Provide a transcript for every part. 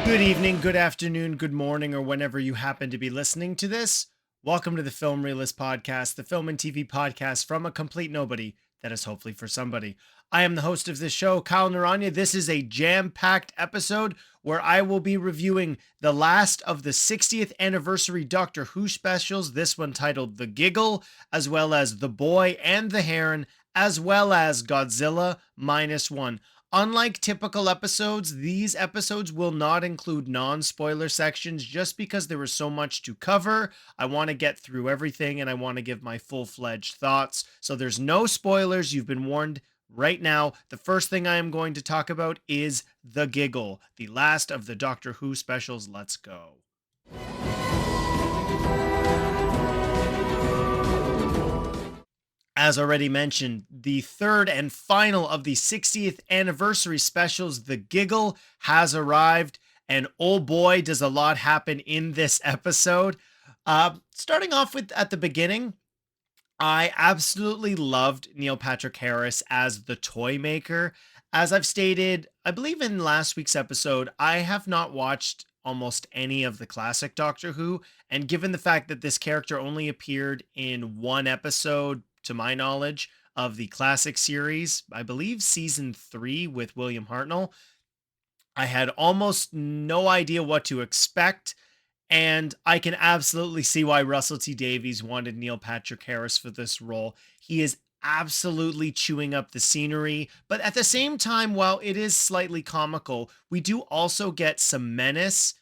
Good evening, good afternoon, good morning, or whenever you happen to be listening to this. Welcome to the Film Realist Podcast, the film and TV podcast from a complete nobody that is hopefully for somebody. I am the host of this show, Kyle Naranya. This is a jam-packed episode where I will be reviewing the last of the 60th anniversary Doctor Who specials, this one titled The Giggle, as well as The Boy and the Heron, as well as Godzilla Minus One. Unlike typical episodes, these episodes will not include non-spoiler sections just because there is so much to cover. I want to get through everything and I want to give my full-fledged thoughts. So there's no spoilers. You've been warned right now. The first thing I am going to talk about is The Giggle, the last of the Doctor Who specials. Let's go. As already mentioned, the third and final of the 60th anniversary specials, The Giggle, has arrived, and oh boy, does a lot happen in this episode. Starting off with at the beginning, I absolutely loved Neil Patrick Harris as the toy maker. As I've stated, I believe in last week's episode, I have not watched almost any of the classic Doctor Who, and given the fact that this character only appeared in one episode, to my knowledge, of the classic series, I believe season 3 with William Hartnell, I had almost no idea what to expect. And I can absolutely see why Russell T Davies wanted Neil Patrick Harris for this role. He is absolutely chewing up the scenery, but at the same time, while it is slightly comical, we do also get some menace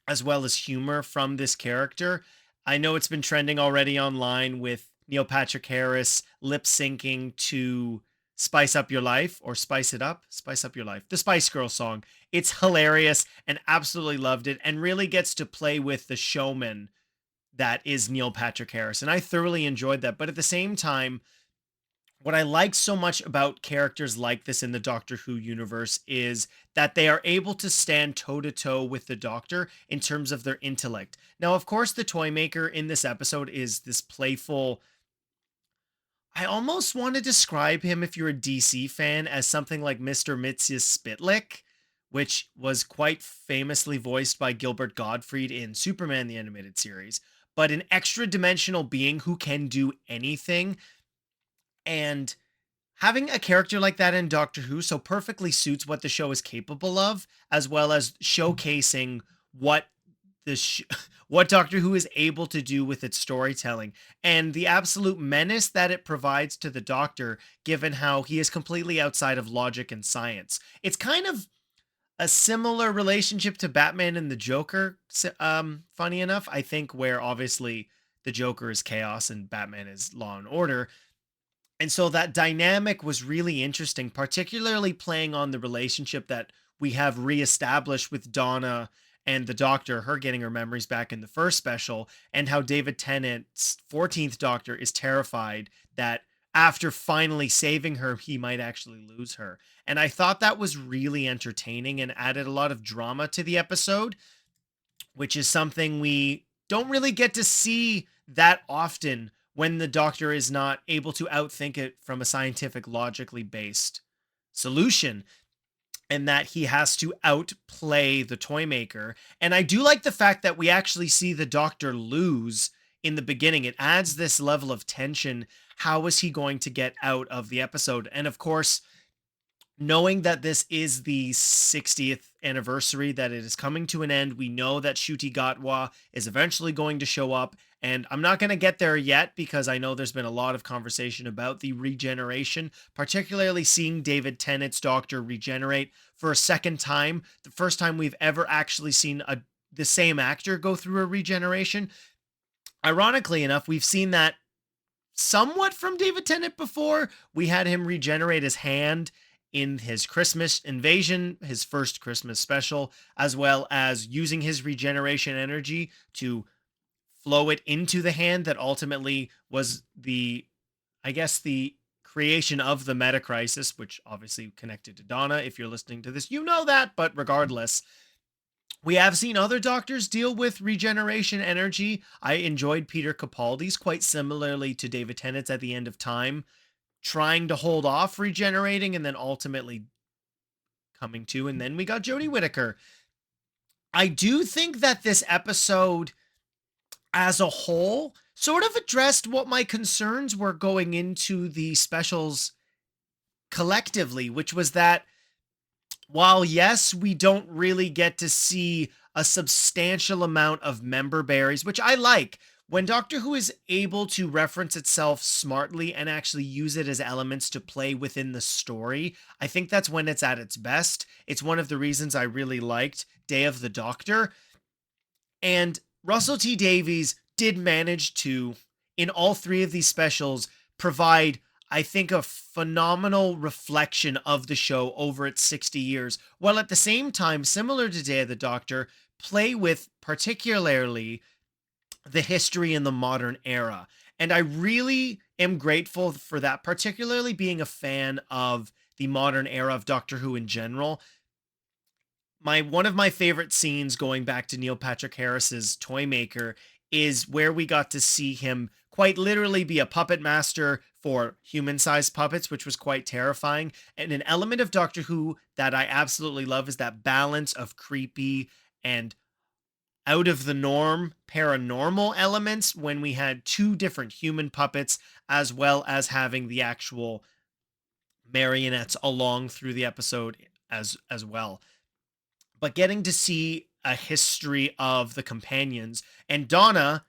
as well as humor from this character. I know it's been trending already online with Neil Patrick Harris lip syncing to Spice Up Your Life or Spice Up Your Life, the Spice Girl song. It's hilarious and absolutely loved it and really gets to play with the showman that is Neil Patrick Harris. And I thoroughly enjoyed that. But at the same time, what I like so much about characters like this in the Doctor Who universe is that they are able to stand toe to toe with the Doctor in terms of their intellect. Now, of course, the toy maker in this episode is this playful. I almost want to describe him, if you're a DC fan, as something like Mr. Mitzius Spitlick, which was quite famously voiced by Gilbert Gottfried in Superman the Animated Series, but an extra dimensional being who can do anything. And having a character like that in Doctor Who so perfectly suits what the show is capable of, as well as showcasing what the sh- what Doctor Who is able to do with its storytelling and the absolute menace that it provides to the Doctor, given how he is completely outside of logic and science. It's kind of a similar relationship to Batman and the Joker. Funny enough, I think, where obviously the Joker is chaos and Batman is law and order, and so that dynamic was really interesting, particularly playing on the relationship that we have reestablished with Donna and the Doctor, her getting her memories back in the first special, and how David Tennant's 14th Doctor is terrified that after finally saving her, he might actually lose her. And I thought that was really entertaining and added a lot of drama to the episode, which is something we don't really get to see that often when the Doctor is not able to outthink it from a scientific, logically based solution, and that he has to outplay the toy maker. And I do like the fact that we actually see the Doctor lose in the beginning. It adds this level of tension. How is he going to get out of the episode? And of course, knowing that this is the 60th anniversary, that it is coming to an end, we know that Shuti Gatwa is eventually going to show up. And I'm not going to get there yet because I know there's been a lot of conversation about the regeneration, particularly seeing David Tennant's Doctor regenerate for a second time. The first time we've ever actually seen the same actor go through a regeneration. Ironically enough, we've seen that somewhat from David Tennant before. We had him regenerate his hand in his Christmas Invasion, his first Christmas special, as well as using his regeneration energy to flow it into the hand that ultimately was I guess, the creation of the meta crisis, which obviously connected to Donna. If you're listening to this, you know that, but regardless, we have seen other doctors deal with regeneration energy. I enjoyed Peter Capaldi's quite similarly to David Tennant's at the end of time, trying to hold off regenerating and then ultimately coming to. And then we got Jodie Whittaker. I do think that this episode as a whole sort of addressed what my concerns were going into the specials collectively, which was that while yes, we don't really get to see a substantial amount of member berries, which I like, when Doctor Who is able to reference itself smartly and actually use it as elements to play within the story, I think that's when it's at its best. It's one of the reasons I really liked Day of the Doctor. And Russell T Davies did manage to, in all three of these specials, provide, I think, a phenomenal reflection of the show over its 60 years, while at the same time, similar to Day of the Doctor, play with particularly the history in the modern era. And I really am grateful for that, particularly being a fan of the modern era of Doctor Who in general. My one of my favorite scenes going back to Neil Patrick Harris's Toymaker is where we got to see him quite literally be a puppet master for human-sized puppets, which was quite terrifying. And an element of Doctor Who that I absolutely love is that balance of creepy and out of the norm paranormal elements when we had two different human puppets as well as having the actual marionettes along through the episode as well. But getting to see a history of the companions, and Donna,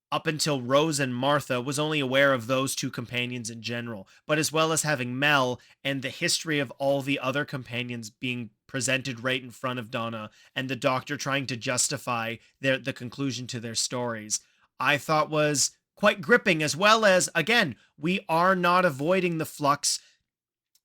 up until Rose and Martha, was only aware of those two companions in general, but as well as having Mel and the history of all the other companions being presented right in front of Donna, and the Doctor trying to justify the conclusion to their stories, I thought was quite gripping. As well as, again, we are not avoiding the flux.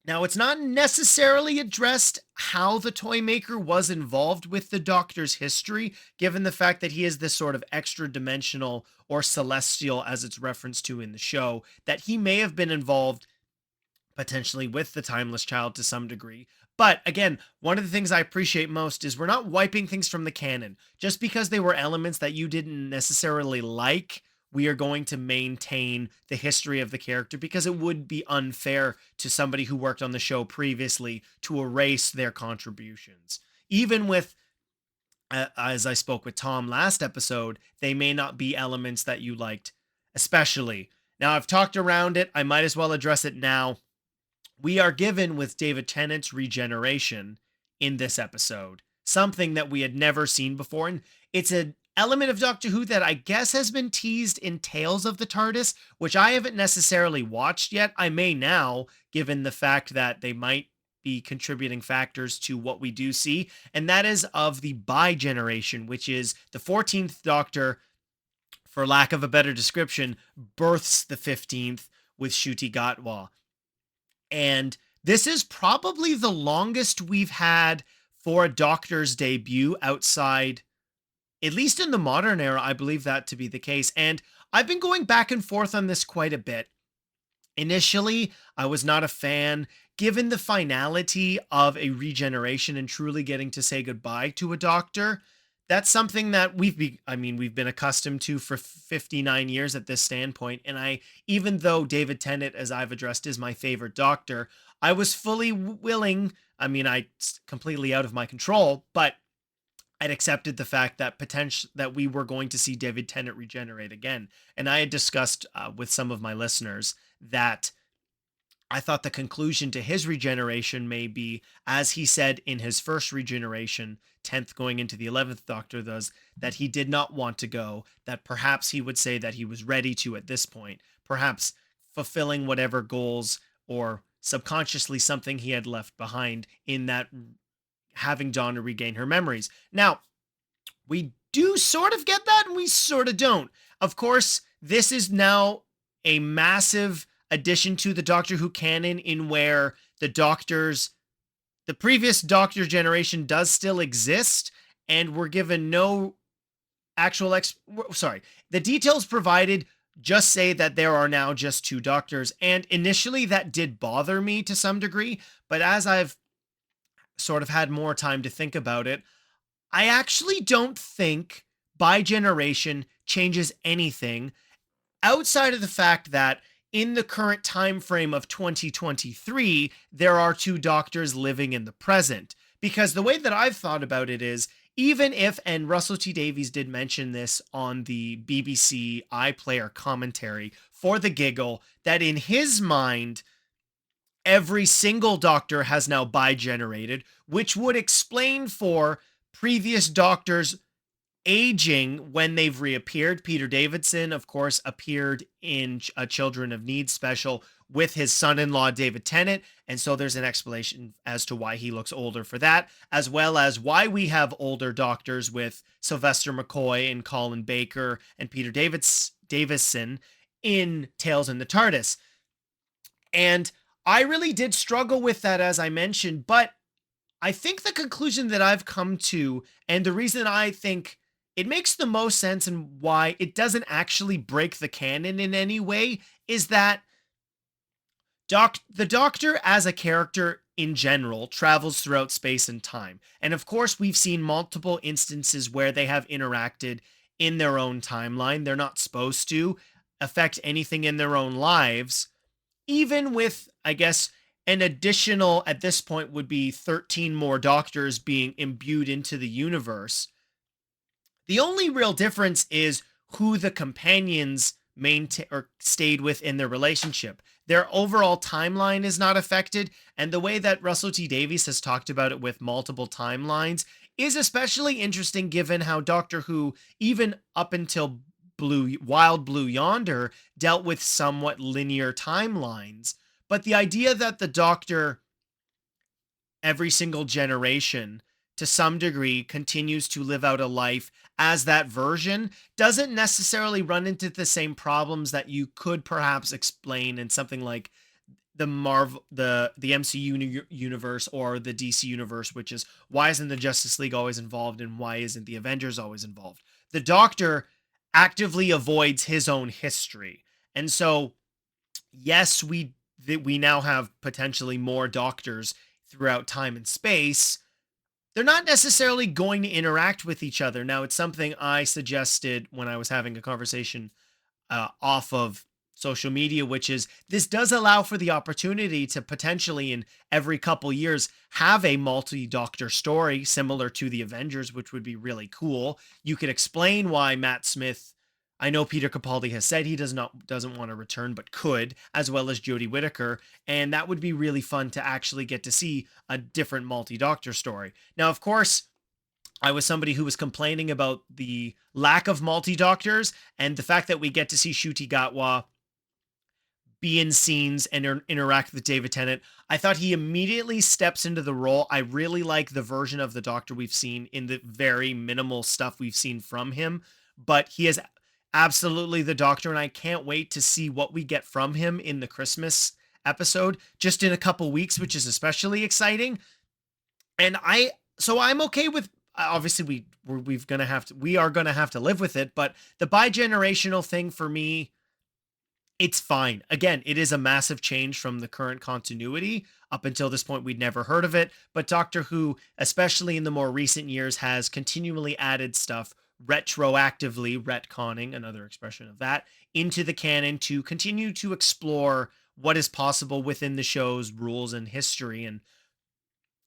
Now, it's not necessarily addressed how the Toymaker was involved with the Doctor's history, given the fact that he is this sort of extra dimensional or celestial, as it's referenced to in the show, that he may have been involved potentially with the Timeless Child to some degree. But again, one of the things I appreciate most is we're not wiping things from the canon. Just because they were elements that you didn't necessarily like, we are going to maintain the history of the character, because it would be unfair to somebody who worked on the show previously to erase their contributions. Even with, as I spoke with Tom last episode, they may not be elements that you liked, especially. Now, I've talked around it. I might as well address it now. We are given with David Tennant's regeneration in this episode, something that we had never seen before. And it's an element of Doctor Who that I guess has been teased in Tales of the TARDIS, which I haven't necessarily watched yet. I may now, given the fact that they might be contributing factors to what we do see. And that is of the bi-generation, which is the 14th Doctor, for lack of a better description, births the 15th with Ncuti Gatwa. And this is probably the longest we've had for a Doctor's debut outside, at least in the modern era. I believe that to be the case. And I've been going back and forth on this quite a bit. Initially, I was not a fan, given the finality of a regeneration and truly getting to say goodbye to a Doctor. That's something that we've been accustomed to for 59 years at this standpoint. And even though David Tennant, as I've addressed, is my favorite Doctor, I was fully willing. It's completely out of my control, but I'd accepted the fact that that we were going to see David Tennant regenerate again. And I had discussed with some of my listeners that I thought the conclusion to his regeneration may be, as he said in his first regeneration, 10th going into the 11th Doctor does, that he did not want to go, that perhaps he would say that he was ready to at this point, perhaps fulfilling whatever goals or subconsciously something he had left behind in that having Donna regain her memories. Now, we do sort of get that and we sort of don't. Of course, this is now a massive addition to the Doctor Who canon, in where the previous Doctor generation does still exist, and we're given no actual the details provided just say that there are now just two Doctors. And initially that did bother me to some degree, but as I've sort of had more time to think about it, I actually don't think bi-generation changes anything outside of the fact that in the current time frame of 2023, there are two Doctors living in the present. Because the way that I've thought about it is, even if, and Russell T Davies did mention this on the BBC iPlayer commentary for the Giggle, that in his mind every single doctor has now bi-generated, which would explain for previous doctors aging when they've reappeared. Peter Davidson, of course, appeared in a Children of Need special with his son-in-law David Tennant, and so there's an explanation as to why he looks older for that, as well as why we have older doctors with Sylvester McCoy and Colin Baker and Peter Davison in Tales in the TARDIS. And I really did struggle with that, as I mentioned, but I think the conclusion that I've come to, and the reason I think it makes the most sense and why it doesn't actually break the canon in any way, is that the Doctor as a character in general travels throughout space and time. And of course, we've seen multiple instances where they have interacted in their own timeline. They're not supposed to affect anything in their own lives, even with, I guess, an additional, at this point, would be 13 more doctors being imbued into the universe. The only real difference is who the companions or stayed with in their relationship. Their overall timeline is not affected, and the way that Russell T Davies has talked about it with multiple timelines is especially interesting, given how Doctor Who, even up until Wild Blue Yonder, dealt with somewhat linear timelines. But the idea that the Doctor, every single generation, to some degree, continues to live out a life as that version, doesn't necessarily run into the same problems that you could perhaps explain in something like the MCU universe or the DC universe, which is, why isn't the Justice League always involved and why isn't the Avengers always involved? The Doctor actively avoids his own history. And so, yes, we now have potentially more doctors throughout time and space. They're not necessarily going to interact with each other. Now, it's something I suggested when I was having a conversation off of social media, which is, this does allow for the opportunity to potentially, in every couple years, have a multi-doctor story similar to the Avengers, which would be really cool. You could explain why Matt Smith, I know Peter Capaldi has said he doesn't want to return, but could, as well as Jodie Whittaker, and that would be really fun to actually get to see a different multi-doctor story. Now, of course, I was somebody who was complaining about the lack of multi-doctors, and the fact that we get to see Ncuti Gatwa be in scenes and interact with David Tennant. I thought he immediately steps into the role. I really like the version of the Doctor we've seen in the very minimal stuff we've seen from him, but he is absolutely the Doctor, and I can't wait to see what we get from him in the Christmas episode just in a couple weeks, which is especially exciting. And I'm okay with, obviously we are gonna have to live with it, but the bi-generational thing for me, it's fine. Again, it is a massive change from the current continuity. Up until this point, we'd never heard of it, but Doctor Who, especially in the more recent years, has continually added stuff retroactively, retconning, another expression of that, into the canon to continue to explore what is possible within the show's rules and history. And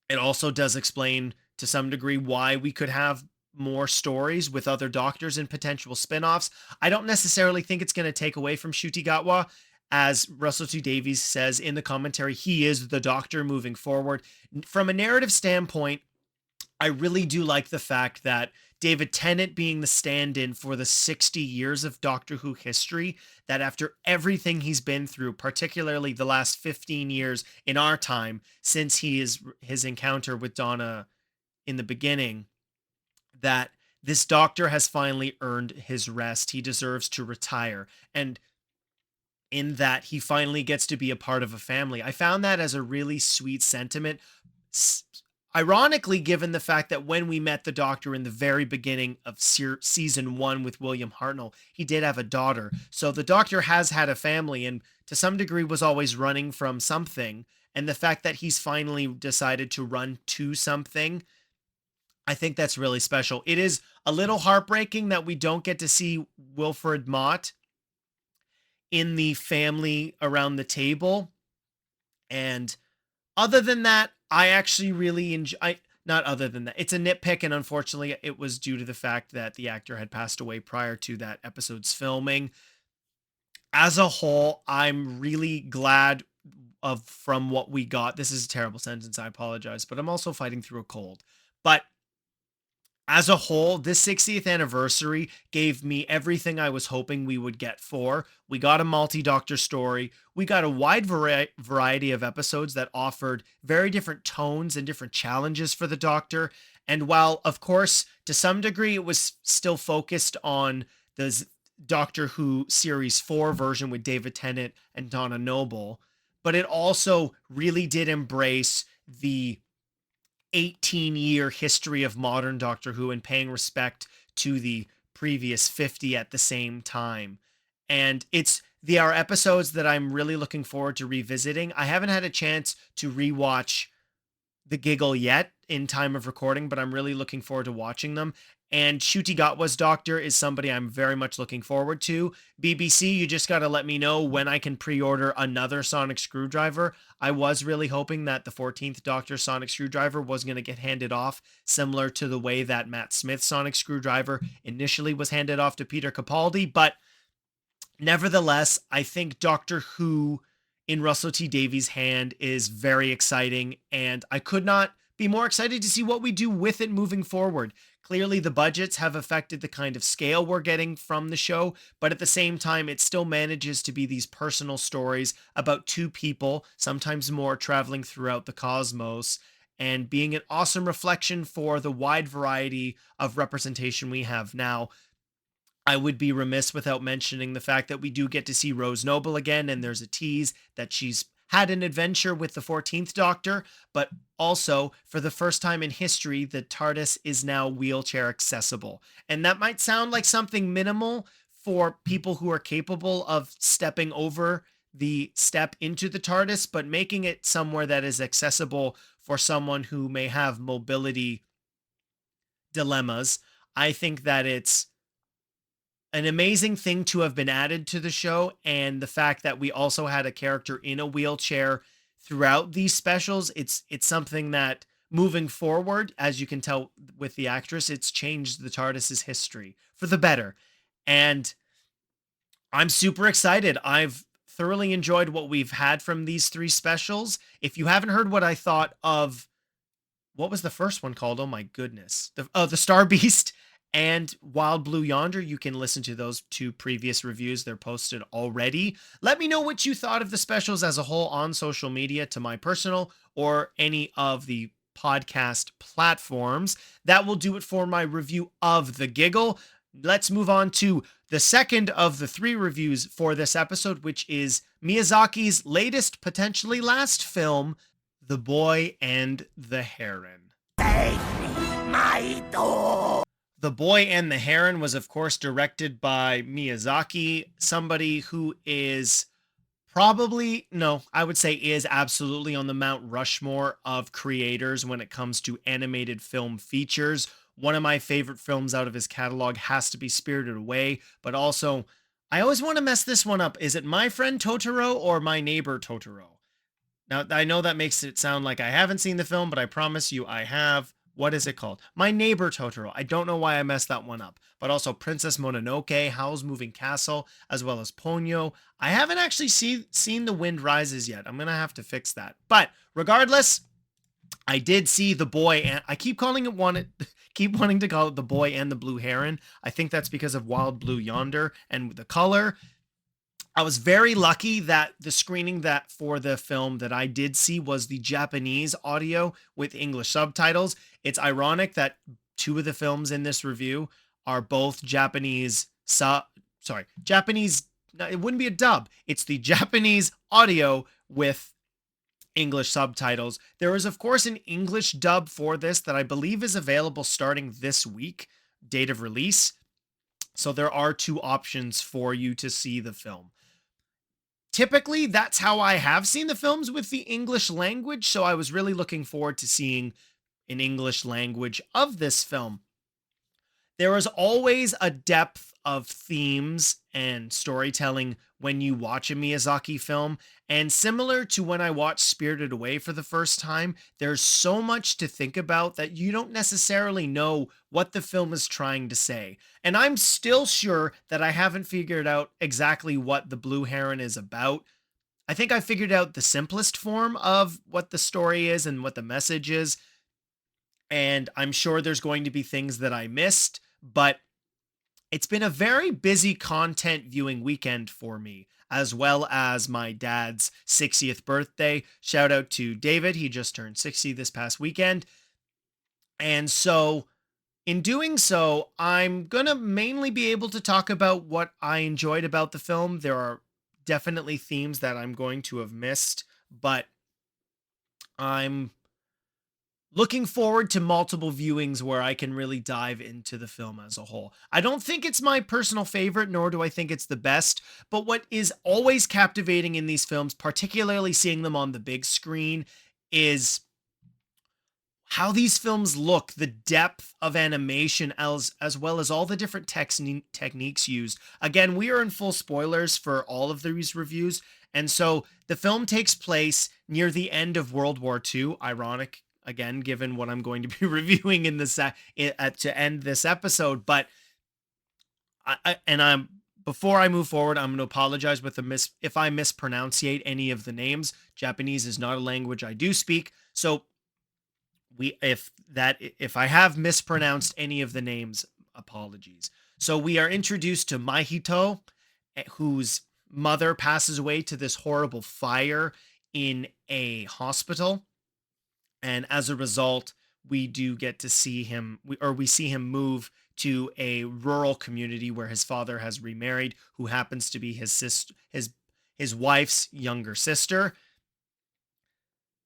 it also does explain to some degree why we could have more stories with other doctors and potential spin-offs. I don't necessarily think it's going to take away from Ncuti Gatwa. As Russell T Davies says in the commentary, he is the Doctor moving forward. From a narrative standpoint, I really do like the fact that David Tennant being the stand-in for the 60 years of Doctor Who history, that after everything he's been through, particularly the last 15 years in our time, since his encounter with Donna in the beginning, that this Doctor has finally earned his rest. He deserves to retire. And in that, he finally gets to be a part of a family. I found that as a really sweet sentiment. Ironically, given the fact that when we met the Doctor in the very beginning of season 1 with William Hartnell, he did have a daughter. So the Doctor has had a family and to some degree was always running from something. And the fact that he's finally decided to run to something, I think that's really special. It is a little heartbreaking that we don't get to see Wilfred Mott in the family around the table. And other than that, I actually really enjoy. not other than that. It's a nitpick, and unfortunately, it was due to the fact that the actor had passed away prior to that episode's filming. As a whole, I'm really glad of from what we got. This is a terrible sentence. I apologize, but I'm also fighting through a cold. But as a whole, this 60th anniversary gave me everything I was hoping we would get for. We got a multi-doctor story. We got a wide variety of episodes that offered very different tones and different challenges for the Doctor. And while, of course, to some degree, it was still focused on the Doctor Who Series 4 version with David Tennant and Donna Noble, but it also really did embrace the 18-year history of modern Doctor Who and paying respect to the previous 50 at the same time. And there are episodes that I'm really looking forward to revisiting. I haven't had a chance to rewatch The Giggle yet in time of recording, but I'm really looking forward to watching them. And Ncuti Gatwa's Doctor is somebody I'm very much looking forward to. BBC, you just got to let me know when I can pre-order another sonic screwdriver. I was really hoping that the 14th Doctor sonic screwdriver was going to get handed off, similar to the way that Matt Smith's sonic screwdriver initially was handed off to Peter Capaldi. But nevertheless, I think Doctor Who in Russell T Davies' hand is very exciting, and I could not be more excited to see what we do with it moving forward. Clearly, the budgets have affected the kind of scale we're getting from the show, but at the same time, it still manages to be these personal stories about two people, sometimes more, traveling throughout the cosmos, and being an awesome reflection for the wide variety of representation we have now. I would be remiss without mentioning the fact that we do get to see Rose Noble again, and there's a tease that she's had an adventure with the 14th Doctor, but also, for the first time in history, the TARDIS is now wheelchair accessible. And that might sound like something minimal for people who are capable of stepping over the step into the TARDIS, but making it somewhere that is accessible for someone who may have mobility dilemmas, I think that it's an amazing thing to have been added to the show. And the fact that we also had a character in a wheelchair throughout these specials, it's something that moving forward, as you can tell with the actress, it's changed the TARDIS's history for the better. And I'm super excited. I've thoroughly enjoyed what we've had from these three specials. If you haven't heard what I thought of, what was the first one called? Oh my goodness. The Star Beast and Wild Blue Yonder, you can listen to those two previous reviews. They're posted already. Let me know what you thought of the specials as a whole on social media, to my personal or any of the podcast platforms. That will do it for my review of The Giggle. Let's move on to the second of the three reviews for this episode, which is Miyazaki's latest, potentially last film, The Boy and the Heron. Save me, my door! The Boy and the Heron was, of course, directed by Miyazaki, somebody who is I would say is absolutely on the Mount Rushmore of creators when it comes to animated film features. One of my favorite films out of his catalog has to be Spirited Away, but also, I always want to mess this one up. Is it My Friend Totoro or My Neighbor Totoro? Now, I know that makes it sound like I haven't seen the film, but I promise you I have. What is it called? My Neighbor Totoro. I don't know why I messed that one up. But also Princess Mononoke, Howl's Moving Castle, as well as Ponyo. I haven't actually seen The Wind Rises yet. I'm going to have to fix that. But regardless, I did see The Boy, and I keep wanting to call it The Boy and the Blue Heron. I think that's because of Wild Blue Yonder and the color. I was very lucky that the screening that for the film that I did see was the Japanese audio with English subtitles. It's ironic that two of the films in this review are both Japanese, Japanese, it wouldn't be a dub. It's the Japanese audio with English subtitles. There is, of course, an English dub for this that I believe is available starting this week, date of release. So there are two options for you to see the film. Typically, that's how I have seen the films with the English language, so I was really looking forward to seeing an English language of this film. There is always a depth of themes and storytelling when you watch a Miyazaki film. And similar to when I watched Spirited Away for the first time, there's so much to think about that you don't necessarily know what the film is trying to say. And I'm still sure that I haven't figured out exactly what The Blue Heron is about. I think I figured out the simplest form of what the story is and what the message is. And I'm sure there's going to be things that I missed, but it's been a very busy content viewing weekend for me, as well as my dad's 60th birthday. Shout out to David. He just turned 60 this past weekend. And so, in doing so, I'm going to mainly be able to talk about what I enjoyed about the film. There are definitely themes that I'm going to have missed, but I'm looking forward to multiple viewings where I can really dive into the film as a whole. I don't think it's my personal favorite, nor do I think it's the best, but what is always captivating in these films, particularly seeing them on the big screen, is how these films look, the depth of animation, as well as all the different techniques used. Again, we are in full spoilers for all of these reviews, and so the film takes place near the end of World War II. Ironic, again, given what I'm going to be reviewing in this to end this episode. But I'm before I move forward, I'm going to apologize with if I mispronunciate any of the names. Japanese is not a language I do speak, so if I have mispronounced any of the names, apologies. So we are introduced to Mahito, whose mother passes away to this horrible fire in a hospital, and as a result, we do get to see him, we see him move to a rural community where his father has remarried, who happens to be his sister, his wife's younger sister.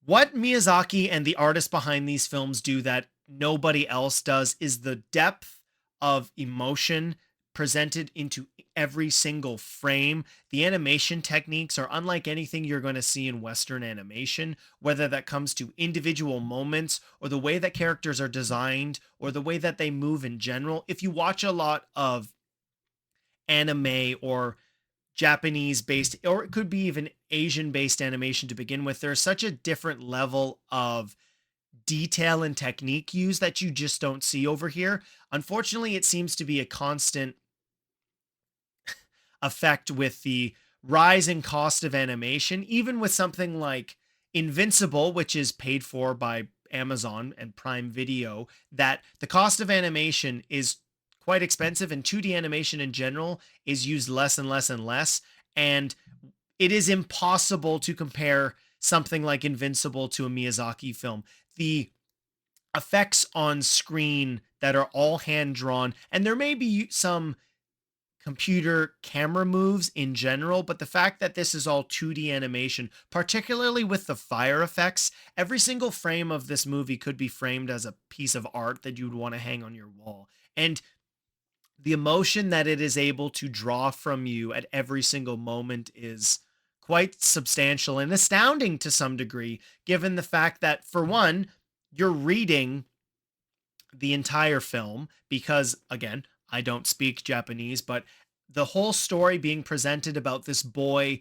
What Miyazaki and the artists behind these films do that nobody else does is the depth of emotion presented into every single frame. The animation techniques are unlike anything you're going to see in Western animation, whether that comes to individual moments or the way that characters are designed or the way that they move in general. If you watch a lot of anime or Japanese based, or it could be even Asian based animation to begin with, there's such a different level of detail and technique used that you just don't see over here. Unfortunately, it seems to be a constant effect with the rise in cost of animation, even with something like Invincible, which is paid for by Amazon and Prime Video, that the cost of animation is quite expensive, and 2D animation in general is used less and less and less. And it is impossible to compare something like Invincible to a Miyazaki film. The effects on screen that are all hand drawn, and there may be some computer camera moves in general, but the fact that this is all 2D animation, particularly with the fire effects, every single frame of this movie could be framed as a piece of art that you'd want to hang on your wall. And the emotion that it is able to draw from you at every single moment is quite substantial and astounding to some degree, given the fact that, for one, you're reading the entire film because, again, I don't speak Japanese, but the whole story being presented about this boy,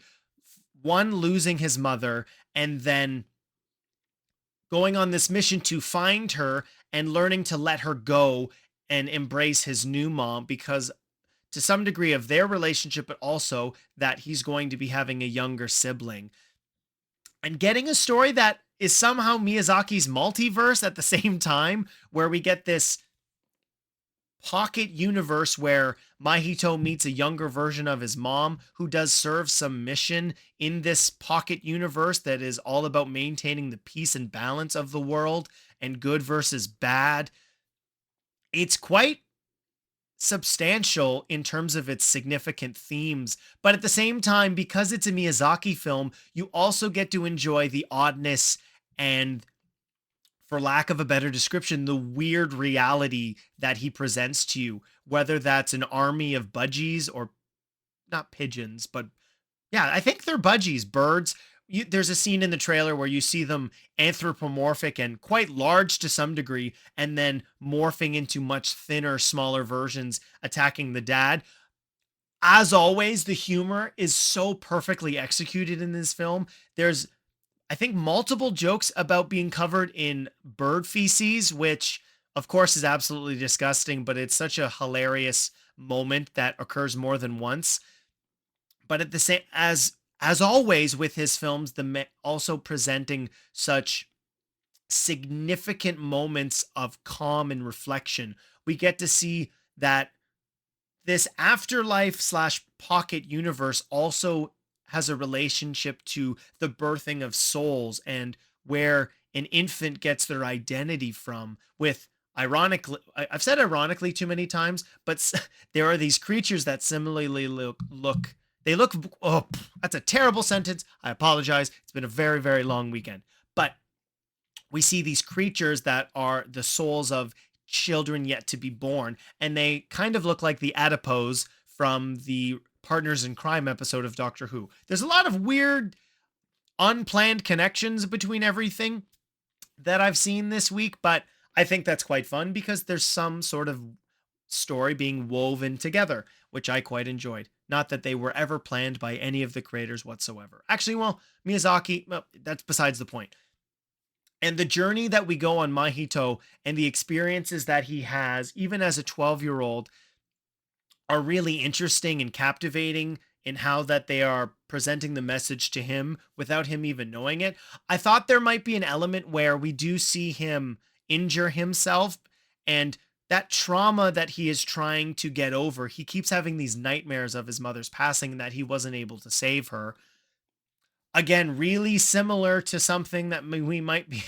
one, losing his mother, and then going on this mission to find her and learning to let her go and embrace his new mom because to some degree of their relationship, but also that he's going to be having a younger sibling. And getting a story that is somehow Miyazaki's multiverse at the same time, where we get this pocket universe where Mahito meets a younger version of his mom who does serve some mission in this pocket universe that is all about maintaining the peace and balance of the world and good versus bad. It's quite substantial in terms of its significant themes, but at the same time, because it's a Miyazaki film, you also get to enjoy the oddness and, for lack of a better description, the weird reality that he presents to you, whether that's an army of budgies or not pigeons, but yeah, I think they're budgies, birds. there's a scene in the trailer where you see them anthropomorphic and quite large to some degree, and then morphing into much thinner, smaller versions attacking the dad. As always, the humor is so perfectly executed in this film. There's, I think, multiple jokes about being covered in bird feces, which of course is absolutely disgusting, but it's such a hilarious moment that occurs more than once. But at the same, as always with his films, also presenting such significant moments of calm and reflection. We get to see that this afterlife slash pocket universe also has a relationship to the birthing of souls and where an infant gets their identity from. With, ironically, I've said ironically too many times, but there are these creatures that similarly look they look, oh, that's a terrible sentence. I apologize. It's been a very, very long weekend. But we see these creatures that are the souls of children yet to be born, and they kind of look like the adipose from the Partners in Crime episode of Doctor Who. There's a lot of weird, unplanned connections between everything that I've seen this week, but I think that's quite fun because there's some sort of story being woven together, which I quite enjoyed. Not that they were ever planned by any of the creators whatsoever. Actually, well, Miyazaki, well, that's besides the point. And the journey that we go on Mahito and the experiences that he has, even as a 12-year-old, are really interesting and captivating in how that they are presenting the message to him without him even knowing it. I thought there might be an element where we do see him injure himself, and that trauma that he is trying to get over, he keeps having these nightmares of his mother's passing and that he wasn't able to save her. Again, really similar to something that we might be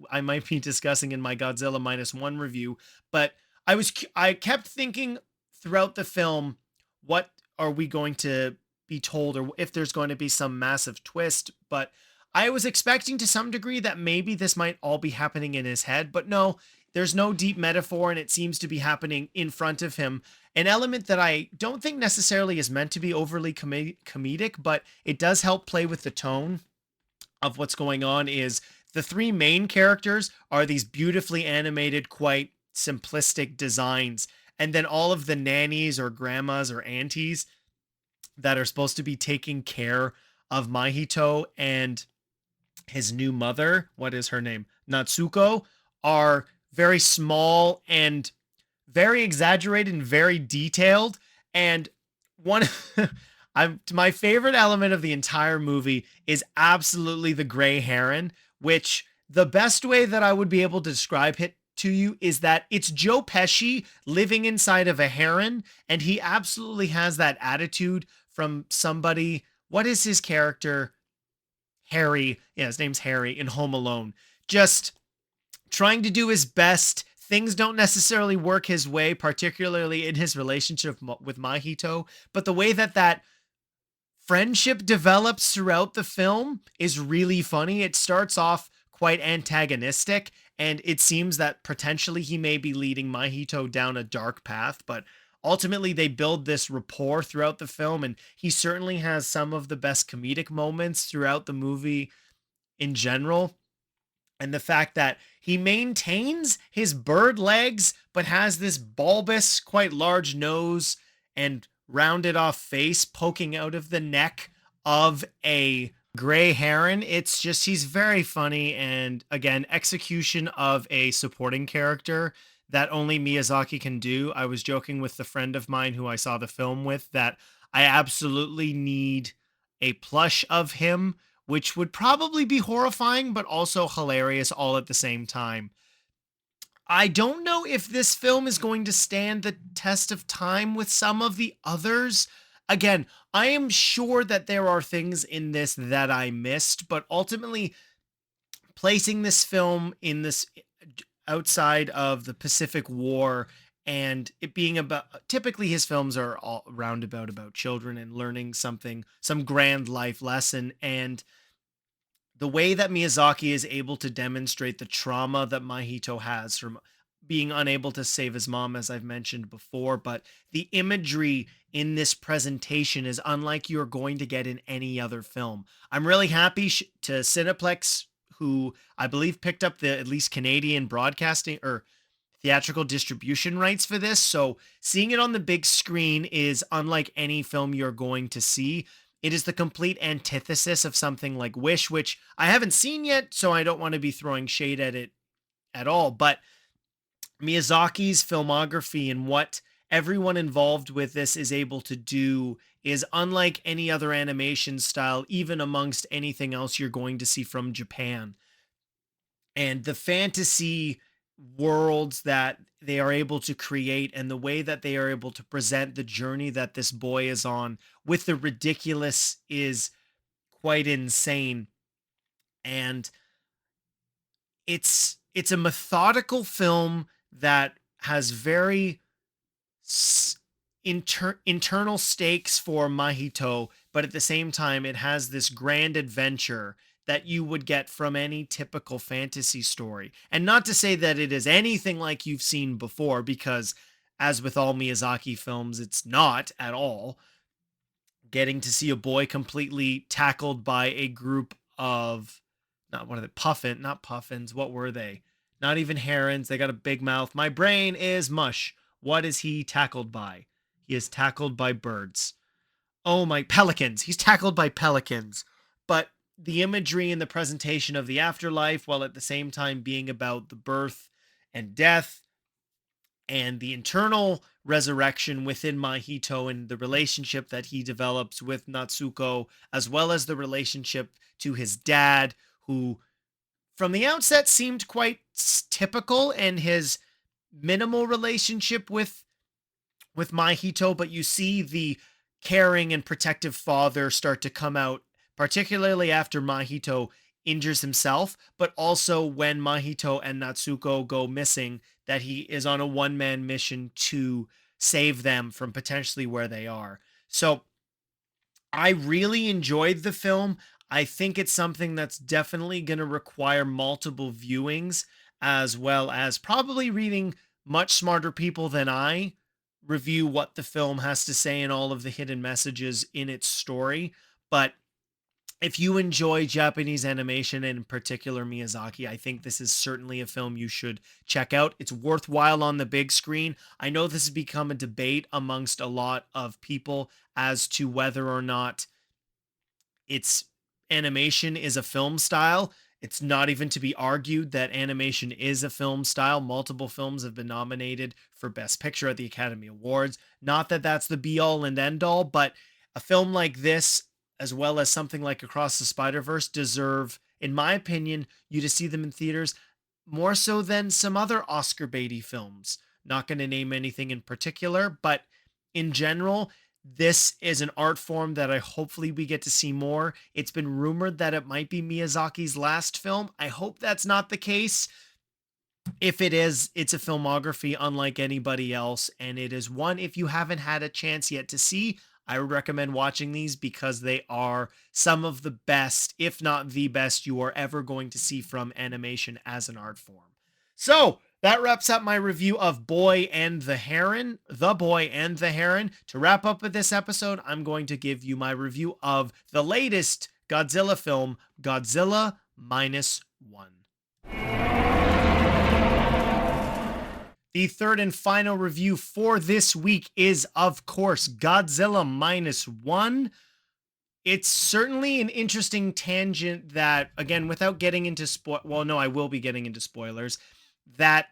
I might be discussing in my Godzilla -1 review. But I kept thinking throughout the film, what are we going to be told, or if there's going to be some massive twist? But I was expecting to some degree that maybe this might all be happening in his head, but no, there's no deep metaphor, and it seems to be happening in front of him. An element that I don't think necessarily is meant to be overly comedic, but it does help play with the tone of what's going on, is the three main characters are these beautifully animated, quite simplistic designs. And then all of the nannies or grandmas or aunties that are supposed to be taking care of Mahito and his new mother, what is her name? Natsuko, are very small and very exaggerated and very detailed. And one my favorite element of the entire movie is absolutely the gray heron, which the best way that I would be able to describe it to you is that it's Joe Pesci living inside of a heron, and he absolutely has that attitude from somebody. What is his character? Harry. Yeah, his name's Harry in Home Alone. Just trying to do his best. Things don't necessarily work his way, particularly in his relationship with Mahito, but the way that that friendship develops throughout the film is really funny. It starts off quite antagonistic, and it seems that potentially he may be leading Mahito down a dark path, but ultimately they build this rapport throughout the film, and he certainly has some of the best comedic moments throughout the movie in general. And the fact that he maintains his bird legs but has this bulbous, quite large nose and rounded off face poking out of the neck of a gray heron. It's just, he's very funny. And again, execution of a supporting character that only Miyazaki can do. I was joking with the friend of mine who I saw the film with that I absolutely need a plush of him, which would probably be horrifying, but also hilarious all at the same time. I don't know if this film is going to stand the test of time with some of the others. Again, I am sure that there are things in this that I missed, but ultimately placing this film in this outside of the Pacific War, and it being about, typically his films are all roundabout about children and learning something, some grand life lesson. And the way that Miyazaki is able to demonstrate the trauma that Mahito has from being unable to save his mom, as I've mentioned before, but the imagery in this presentation is unlike you're going to get in any other film. I'm really happy to Cineplex, who I believe picked up the at least Canadian broadcasting or theatrical distribution rights for this. So seeing it on the big screen is unlike any film you're going to see. It is the complete antithesis of something like Wish, which I haven't seen yet, so I don't want to be throwing shade at it at all. But Miyazaki's filmography and what everyone involved with this is able to do is unlike any other animation style, even amongst anything else you're going to see from Japan. And the fantasy worlds that they are able to create and the way that they are able to present the journey that this boy is on with the ridiculous is quite insane. And it's a methodical film that has very internal stakes for Mahito, but at the same time, it has this grand adventure that you would get from any typical fantasy story. And not to say that it is anything like you've seen before, because as with all Miyazaki films, it's not at all. Getting to see a boy completely tackled by a group of, not what are they, not puffins, what were they? Not even herons, they got a big mouth. My brain is mush. What is he tackled by? He is tackled by birds. Oh my, pelicans. He's tackled by pelicans. But the imagery and the presentation of the afterlife, while at the same time being about the birth and death and the internal resurrection within Mahito and the relationship that he develops with Natsuko, as well as the relationship to his dad, who from the outset seemed quite typical, and his minimal relationship with Mahito, but you see the caring and protective father start to come out, particularly after Mahito injures himself, but also when Mahito and Natsuko go missing, that he is on a one-man mission to save them from potentially where they are. So I really enjoyed the film. I think it's something that's definitely going to require multiple viewings, as well as probably reading much smarter people than I review what the film has to say and all of the hidden messages in its story. But if you enjoy Japanese animation, and in particular Miyazaki, I think this is certainly a film you should check out. It's worthwhile on the big screen. I know this has become a debate amongst a lot of people as to whether or not its animation is a film style. It's not even to be argued that animation is a film style. Multiple films have been nominated for Best Picture at the Academy Awards. Not that that's the be all and end all, but a film like this, as well as something like Across the Spider-Verse, deserve, in my opinion, you to see them in theaters more so than some other Oscar baity films. Not going to name anything in particular, but in general, this is an art form that I hopefully we get to see more. It's been rumored that it might be Miyazaki's last film. I hope that's not the case. If it is, it's a filmography unlike anybody else, and it is one, if you haven't had a chance yet to see, I would recommend watching these because they are some of the best, if not the best, you are ever going to see from animation as an art form. So that wraps up my review of Boy and the Heron, The Boy and the Heron. To wrap up with this episode, I'm going to give you my review of the latest Godzilla film, Godzilla Minus One. The third and final review for this week is, of course, Godzilla Minus One. It's certainly an interesting tangent that, again, without getting into well, no, I will be getting into spoilers, that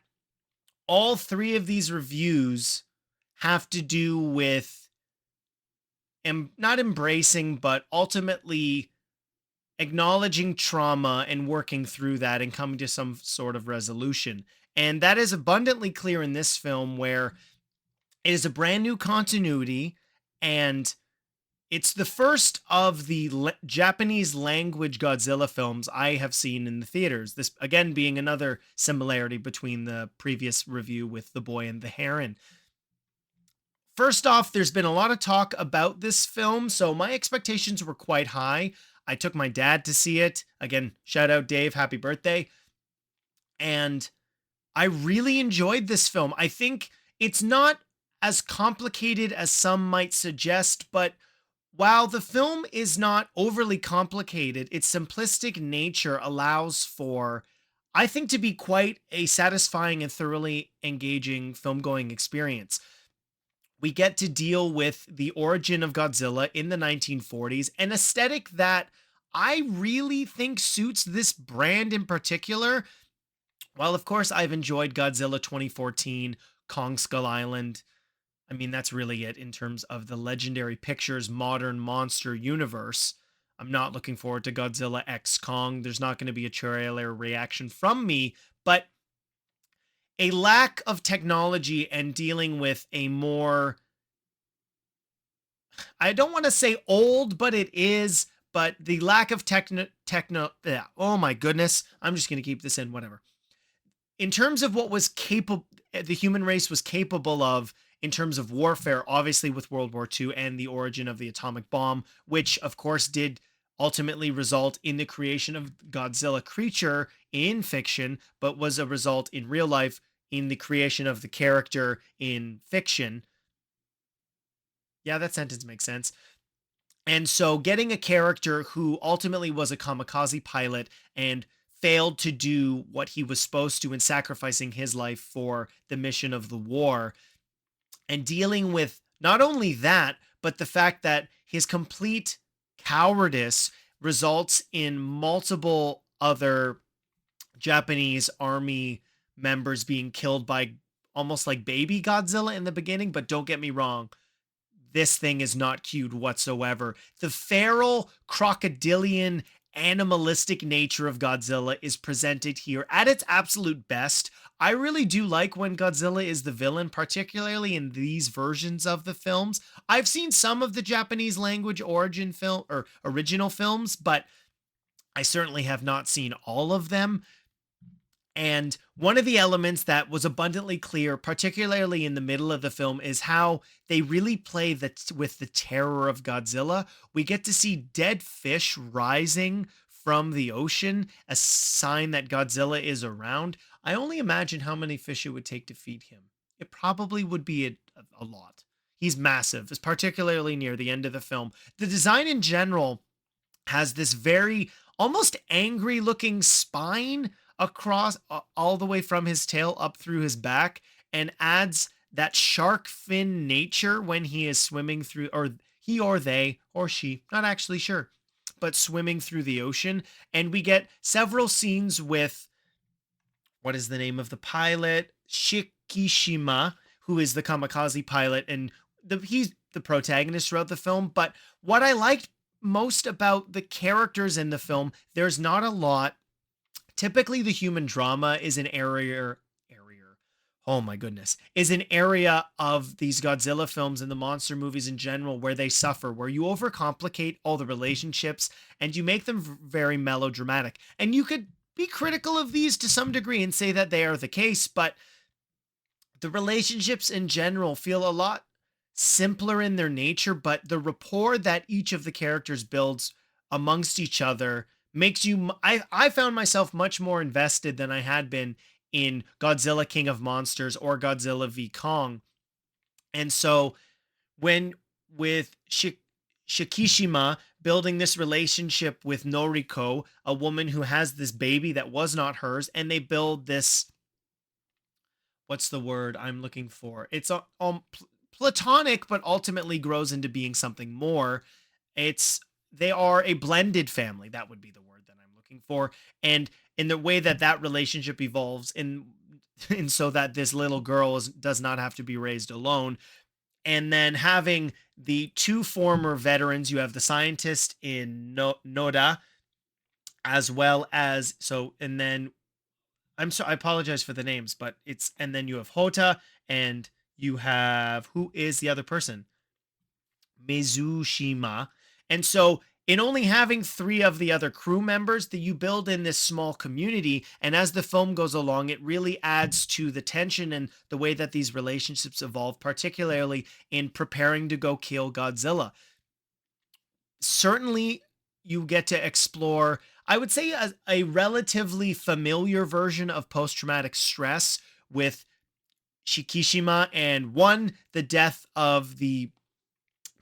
all three of these reviews have to do with not embracing, but ultimately acknowledging trauma and working through that and coming to some sort of resolution. And that is abundantly clear in this film, where it is a brand new continuity, and it's the first of the Japanese language Godzilla films I have seen in the theaters. This, again, being another similarity between the previous review with The Boy and the Heron. First off, there's been a lot of talk about this film, so my expectations were quite high. I took my dad to see it. Again, shout out Dave, happy birthday. And I really enjoyed this film. I think it's not as complicated as some might suggest, but while the film is not overly complicated, its simplistic nature allows for, I think, to be quite a satisfying and thoroughly engaging film going experience. We get to deal with the origin of Godzilla in the 1940s, an aesthetic that I really think suits this brand in particular. While, of course, I've enjoyed Godzilla 2014, Kong Skull Island, I mean, that's really it in terms of the Legendary Pictures modern monster universe. I'm not looking forward to Godzilla X Kong. There's not going to be a trailer reaction from me, but a lack of technology and dealing with a more, I don't want to say old, but it is, but the lack of yeah, oh my goodness. I'm just going to keep this in, whatever. In terms of what was capable, the human race was capable of in terms of warfare, obviously with World War II and the origin of the atomic bomb, which of course did ultimately result in the creation of Godzilla creature in fiction, but was a result in real life in the creation of the character in fiction. Yeah, that sentence makes sense. And so getting a character who ultimately was a kamikaze pilot and failed to do what he was supposed to in sacrificing his life for the mission of the war, and dealing with not only that, but the fact that his complete cowardice results in multiple other Japanese army members being killed by almost like baby Godzilla in the beginning. But don't get me wrong, this thing is not cute whatsoever. The feral, crocodilian, animalistic nature of Godzilla is presented here at its absolute best. I really do like when Godzilla is the villain, particularly in these versions of the films. I've seen some of the Japanese language origin film or original films, but I certainly have not seen all of them. And one of the elements that was abundantly clear, particularly in the middle of the film, is how they really play with the terror of Godzilla. We get to see dead fish rising from the ocean, a sign that Godzilla is around. I only imagine how many fish it would take to feed him. It probably would be a lot. He's massive, particularly near the end of the film. The design in general has this very almost angry looking spine across all the way from his tail up through his back, and adds that shark fin nature when he is swimming through, or he or they or she, not actually sure, but swimming through the ocean. And we get several scenes with, what is the name of the pilot? Shikishima, who is the kamikaze pilot, and he's the protagonist throughout the film. But what I liked most about the characters in the film, there's not a lot. Typically, the human drama is an area. Oh my goodness, is an area of these Godzilla films and the monster movies in general where they suffer, where you overcomplicate all the relationships and you make them very melodramatic. And you could be critical of these to some degree and say that they are the case, but the relationships in general feel a lot simpler in their nature, but the rapport that each of the characters builds amongst each other makes you, I found myself much more invested than I had been in Godzilla King of Monsters or Godzilla v Kong. And so when with Shikishima building this relationship with Noriko, a woman who has this baby that was not hers, and they build this, what's the word I'm looking for? It's platonic, but ultimately grows into being something more. They are a blended family. That would be the word that I'm looking for. And in the way that that relationship evolves in so that this little girl does not have to be raised alone. And then having the two former veterans, you have the scientist in Noda, as well as, so, and then I'm sorry, I apologize for the names, but and then you have Hota, and you have, who is the other person? Mizushima. And so in only having three of the other crew members, that you build in this small community, and as the film goes along, it really adds to the tension and the way that these relationships evolve, particularly in preparing to go kill Godzilla. Certainly you get to explore, I would say, a relatively familiar version of post-traumatic stress with Shikishima, and one, the death of the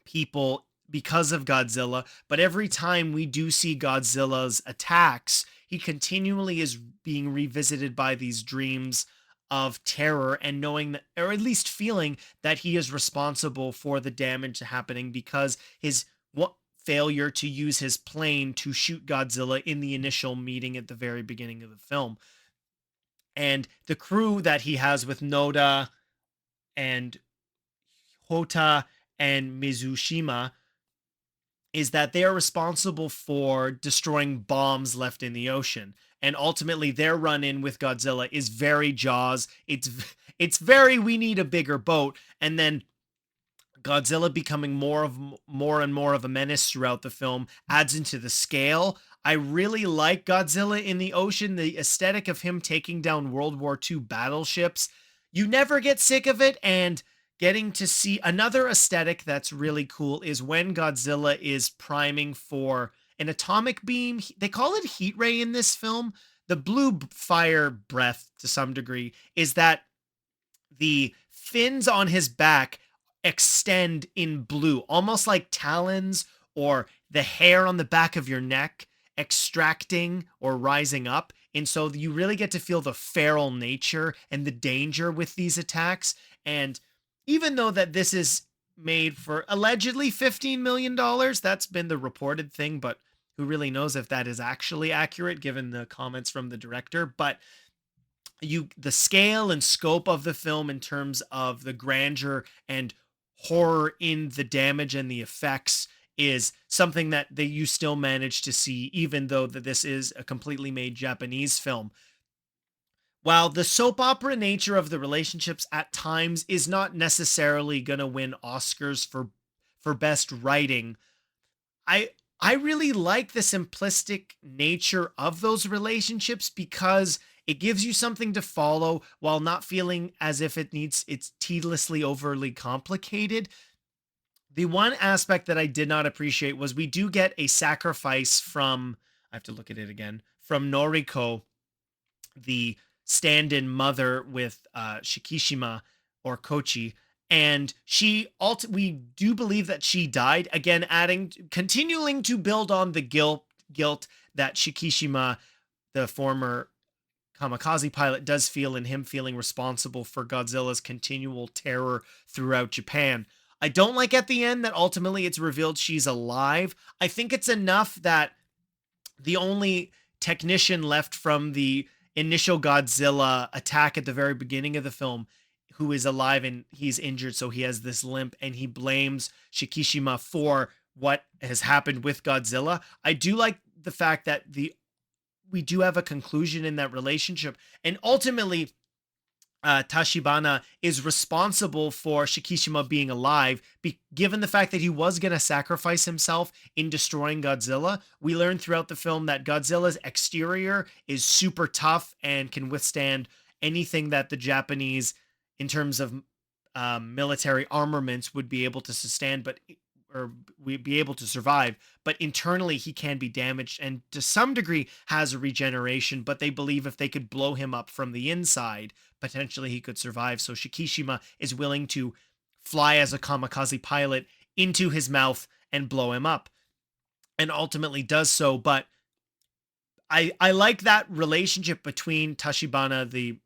people because of Godzilla. But every time we do see Godzilla's attacks, he continually is being revisited by these dreams of terror, and knowing that, or at least feeling that he is responsible for the damage happening because his what failure to use his plane to shoot Godzilla in the initial meeting at the very beginning of the film. And the crew that he has with Noda and Hota and Mizushima is that they are responsible for destroying bombs left in the ocean. And ultimately their run in with Godzilla is very Jaws. It's very, we need a bigger boat. And then Godzilla becoming more and more of a menace throughout the film adds into the scale. I really like Godzilla in the ocean, the aesthetic of him taking down World War II battleships. You never get sick of it, and getting to see another aesthetic that's really cool is when Godzilla is priming for an atomic beam. They call it heat ray in this film. The blue fire breath, to some degree, is that the fins on his back extend in blue, almost like talons, or the hair on the back of your neck extracting or rising up. And so you really get to feel the feral nature and the danger with these attacks. And even though that this is made for allegedly $15 million, that's been the reported thing, but who really knows if that is actually accurate given the comments from the director. But the scale and scope of the film in terms of the grandeur and horror in the damage and the effects is something that you still manage to see, even though that this is a completely made Japanese film. While the soap opera nature of the relationships at times is not necessarily going to win Oscars for best writing, I I really like the simplistic nature of those relationships because it gives you something to follow while not feeling as if it's tediously overly complicated. The one aspect that I did not appreciate was we do get a sacrifice from, I have to look at it again, from Noriko, the stand-in mother with Shikishima, or Kochi, and we do believe that she died, again adding, continuing to build on the guilt that Shikishima, the former kamikaze pilot, does feel, in him feeling responsible for Godzilla's continual terror throughout Japan. I don't like at the end that ultimately it's revealed she's alive. I think it's enough that the only technician left from the initial Godzilla attack at the very beginning of the film who is alive, and he's injured, so he has this limp, and he blames Shikishima for what has happened with Godzilla. I do like the fact that we do have a conclusion in that relationship, and ultimately Tachibana is responsible for Shikishima being alive, given the fact that he was going to sacrifice himself in destroying Godzilla. We learn throughout the film that Godzilla's exterior is super tough and can withstand anything that the Japanese, in terms of military armaments, would be able to sustain, or we'd be able to survive. But internally, he can be damaged and to some degree has a regeneration. But they believe if they could blow him up from the inside, potentially he could survive. So Shikishima is willing to fly as a kamikaze pilot into his mouth and blow him up, and ultimately does so. But I like that relationship between Tachibana, the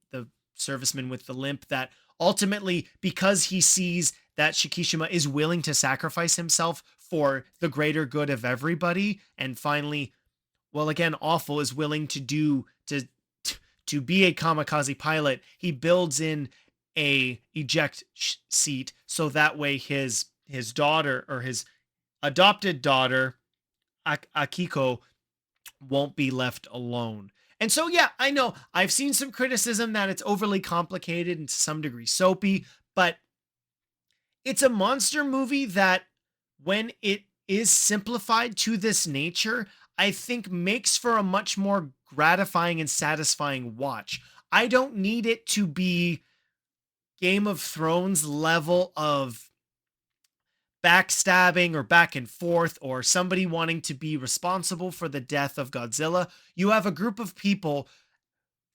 serviceman with the limp, that ultimately, because he sees that Shikishima is willing to sacrifice himself for the greater good of everybody, and finally, well, again, awful, is willing to to be a kamikaze pilot, he builds in a eject seat so that way his daughter, or his adopted daughter, Akiko, won't be left alone. And so, yeah, I know I've seen some criticism that it's overly complicated and to some degree soapy, but it's a monster movie that, when it is simplified to this nature, I think makes for a much more gratifying and satisfying watch. I don't need it to be Game of Thrones level of backstabbing or back and forth, or somebody wanting to be responsible for the death of Godzilla. You have a group of people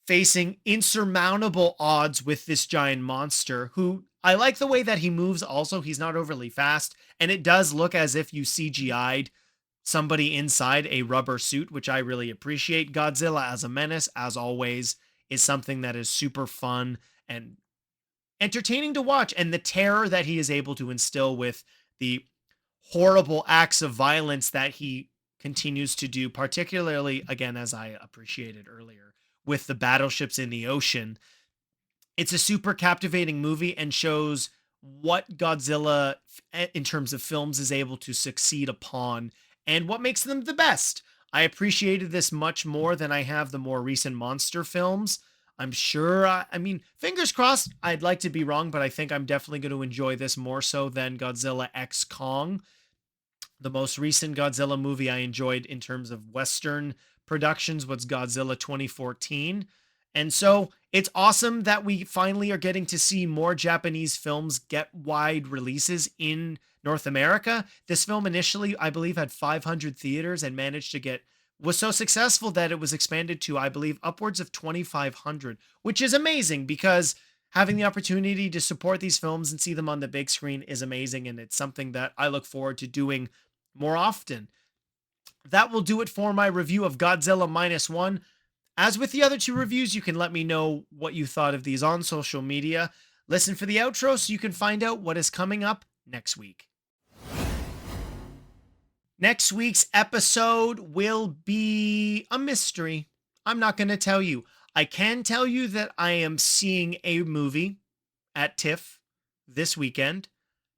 facing insurmountable odds with this giant monster who I like the way that he moves. Also, he's not overly fast, and it does look as if you CGI'd somebody inside a rubber suit, which I really appreciate. Godzilla as a menace, as always, is something that is super fun and entertaining to watch. And the terror that he is able to instill with the horrible acts of violence that he continues to do, particularly, again, as I appreciated earlier, with the battleships in the ocean. It's a super captivating movie and shows what Godzilla, in terms of films, is able to succeed upon and what makes them the best. I appreciated this much more than I have the more recent monster films. I'm sure, I mean, fingers crossed, I'd like to be wrong, but I think I'm definitely going to enjoy this more so than Godzilla X Kong, the most recent Godzilla movie I enjoyed in terms of Western productions was Godzilla 2014. And so it's awesome that we finally are getting to see more Japanese films get wide releases in North America. This film initially, I believe, had 500 theaters and managed to was so successful that it was expanded to, I believe, upwards of 2,500, which is amazing because having the opportunity to support these films and see them on the big screen is amazing. And it's something that I look forward to doing more often. That will do it for my review of Godzilla Minus One. As with the other two reviews, you can let me know what you thought of these on social media. Listen for the outro so you can find out what is coming up next week. Next week's episode will be a mystery. I'm not going to tell you. I can tell you that I am seeing a movie at TIFF this weekend.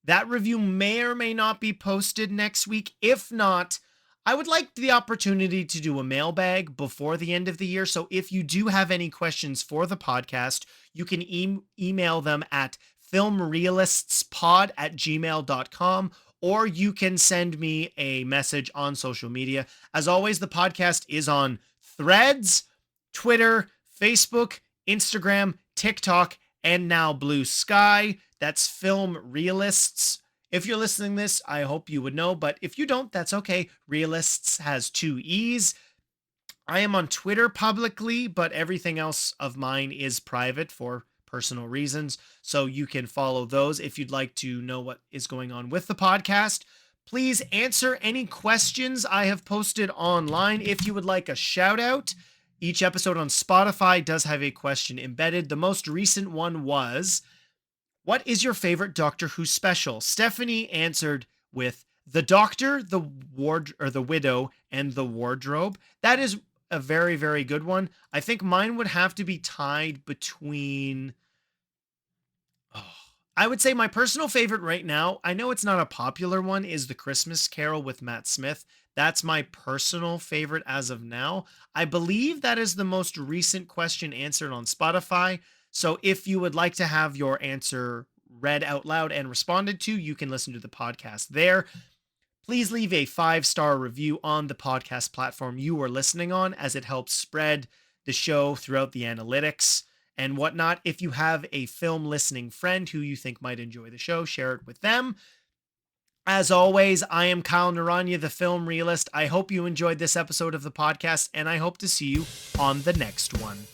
That review may or may not be posted next week. If not, I would like the opportunity to do a mailbag before the end of the year. So if you do have any questions for the podcast, you can email them at filmrealistspod@gmail.com, or you can send me a message on social media. As always, the podcast is on Threads, Twitter, Facebook, Instagram, TikTok, and now Blue Sky. That's Film Realists. If you're listening to this, I hope you would know, but if you don't, that's okay. Realists has 2 E's. I am on Twitter publicly, but everything else of mine is private for personal reasons. So you can follow those if you'd like to know what is going on with the podcast. Please answer any questions I have posted online. If you would like a shout out, each episode on Spotify does have a question embedded. The most recent one was, what is your favorite Doctor Who special? Stephanie answered with The Doctor, the Ward, or The Widow, and The Wardrobe. That is a very, very good one. I think mine would have to be tied between, I would say my personal favorite right now, I know it's not a popular one, is The Christmas Carol with Matt Smith. That's my personal favorite as of now. I believe that is the most recent question answered on Spotify. So if you would like to have your answer read out loud and responded to, you can listen to the podcast there. Please leave a 5-star review on the podcast platform you are listening on, as it helps spread the show throughout the analytics and whatnot. If you have a film listening friend who you think might enjoy the show, share it with them. As always, I am Kyle Naranya, the Film Realist. I hope you enjoyed this episode of the podcast, and I hope to see you on the next one.